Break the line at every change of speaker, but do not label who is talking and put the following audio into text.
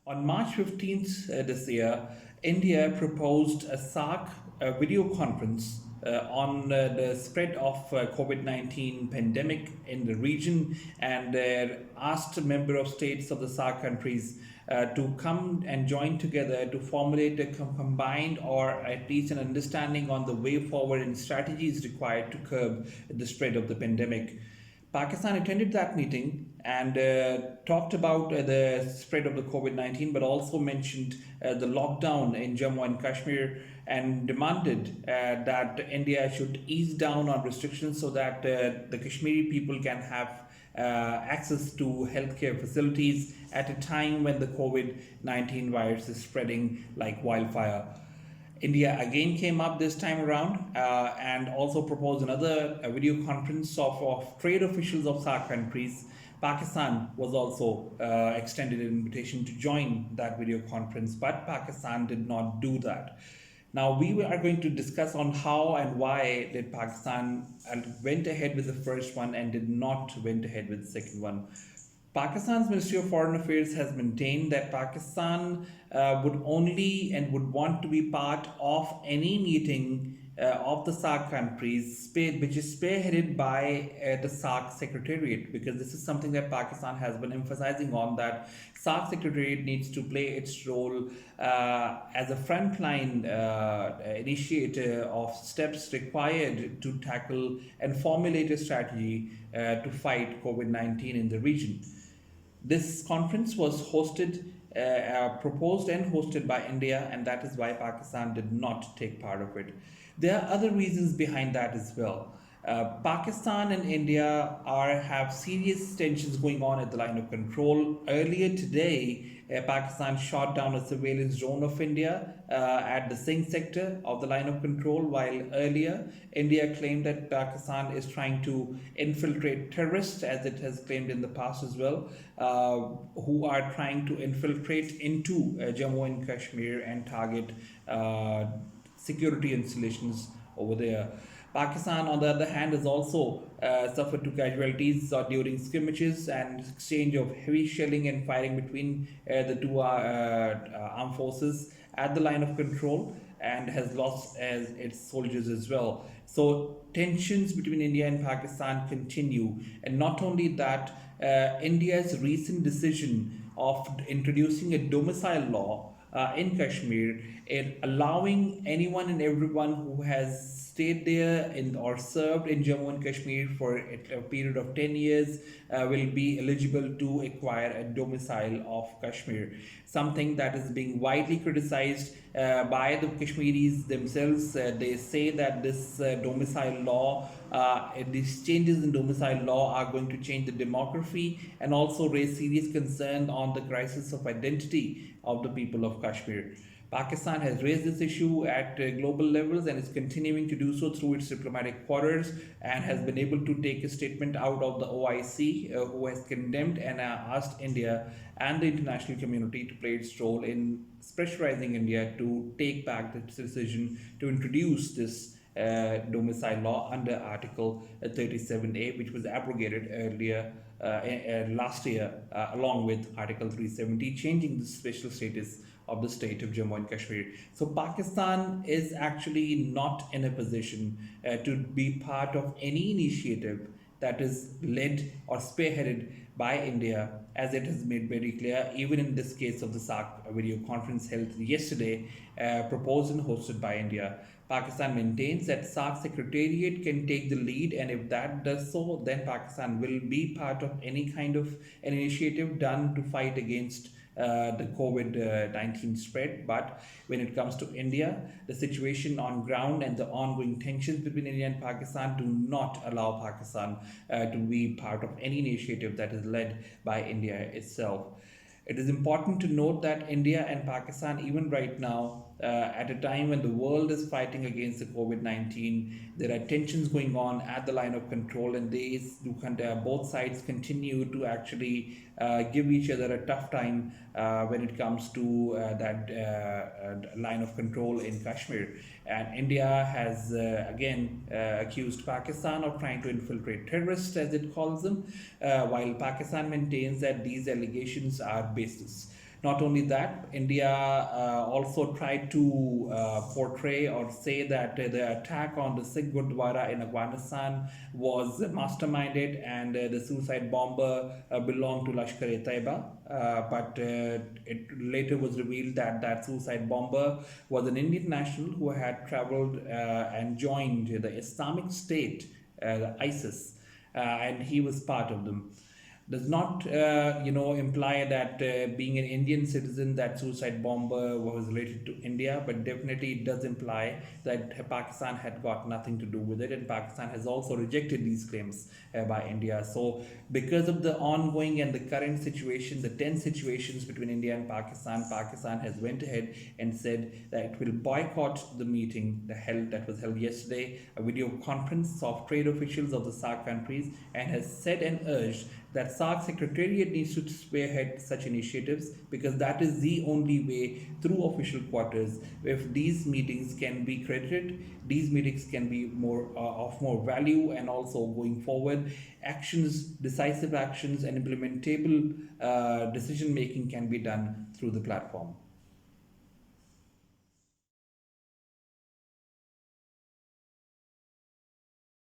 On March 15th this year, India proposed a SAARC video conference on the spread of COVID-19 pandemic in the region and asked member of states of the SAARC countries to come and join together to formulate a combined or at least an understanding on the way forward and strategies required to curb the spread of the pandemic. Pakistan attended that meeting and talked about the spread of the COVID-19, but also mentioned the lockdown in Jammu and Kashmir and demanded that India should ease down on restrictions so that the Kashmiri people can have access to healthcare facilities at a time when the COVID 19 virus is spreading like wildfire. India again came up this time around and also proposed another video conference of trade officials of SAARC countries. Pakistan was also extended an invitation to join that video conference, but Pakistan did not do that. Now we are going to discuss on how and why did Pakistan went ahead with the first one and did not went ahead with the second one. Pakistan's Ministry of Foreign Affairs has maintained that Pakistan would only and would want to be part of any meeting of the SAARC countries, which is spearheaded by the SAARC Secretariat, because this is something that Pakistan has been emphasizing on, that SAARC Secretariat needs to play its role as a frontline initiator of steps required to tackle and formulate a strategy to fight COVID-19 in the region. This conference was proposed and hosted by India, and that is why Pakistan did not take part of it. There are other reasons behind that as well. Pakistan and India have serious tensions going on at the line of control. Earlier today, Pakistan shot down a surveillance drone of India at the Singh sector of the line of control, while earlier India claimed that Pakistan is trying to infiltrate terrorists, as it has claimed in the past as well, who are trying to infiltrate into Jammu and Kashmir and target security installations over there. Pakistan, on the other hand, has also suffered two casualties during skirmishes and exchange of heavy shelling and firing between the two armed forces at the line of control, and has lost as its soldiers as well. So tensions between India and Pakistan continue, and not only that, India's recent decision of introducing a domicile law in Kashmir, allowing anyone and everyone who has stayed there or served in Jammu and Kashmir for a period of 10 years will be eligible to acquire a domicile of Kashmir. Something that is being widely criticized by the Kashmiris themselves. They say that this domicile law, these changes in domicile law are going to change the demography and also raise serious concern on the crisis of identity of the people of Kashmir. Pakistan has raised this issue at global levels and is continuing to do so through its diplomatic quarters, and has been able to take a statement out of the OIC, who has condemned and asked India and the international community to play its role in pressurizing India to take back its decision to introduce this domicile law under Article 37A, which was abrogated earlier last year, along with Article 370, changing the special status of the state of Jammu and Kashmir. So Pakistan is actually not in a position to be part of any initiative that is led or spearheaded by India, as it has made very clear, even in this case of the SAARC video conference held yesterday, proposed and hosted by India. Pakistan maintains that SAARC Secretariat can take the lead, and if that does so, then Pakistan will be part of any kind of an initiative done to fight against the COVID-19 spread. But when it comes to India, the situation on ground and the ongoing tensions between India and Pakistan do not allow Pakistan to be part of any initiative that is led by India itself. It is important to note that India and Pakistan, even right now, at a time when the world is fighting against the COVID-19, there are tensions going on at the line of control, and both sides continue to actually give each other a tough time when it comes to that line of control in Kashmir. And India has again accused Pakistan of trying to infiltrate terrorists, as it calls them, while Pakistan maintains that these allegations are baseless. Not only that, India also tried to portray or say that the attack on the Sikh Gurdwara in Afghanistan was masterminded and the suicide bomber belonged to Lashkar-e-Taiba. But it later was revealed that that suicide bomber was an Indian national who had traveled and joined the Islamic State, the ISIS, and he was part of them. Does not imply that being an Indian citizen, that suicide bomber was related to India, but definitely it does imply that Pakistan had got nothing to do with it, and Pakistan has also rejected these claims by India. So because of the ongoing and the current situation, the tense situations between India and Pakistan, Pakistan has went ahead and said that it will boycott the meeting that was held yesterday, a video conference of trade officials of the SAARC countries, and has said and urged that SAARC Secretariat needs to spearhead such initiatives, because that is the only way through official quarters. If these meetings can be credited, these meetings can be of more value, and also going forward, decisive actions and implementable decision making can be done through the platform.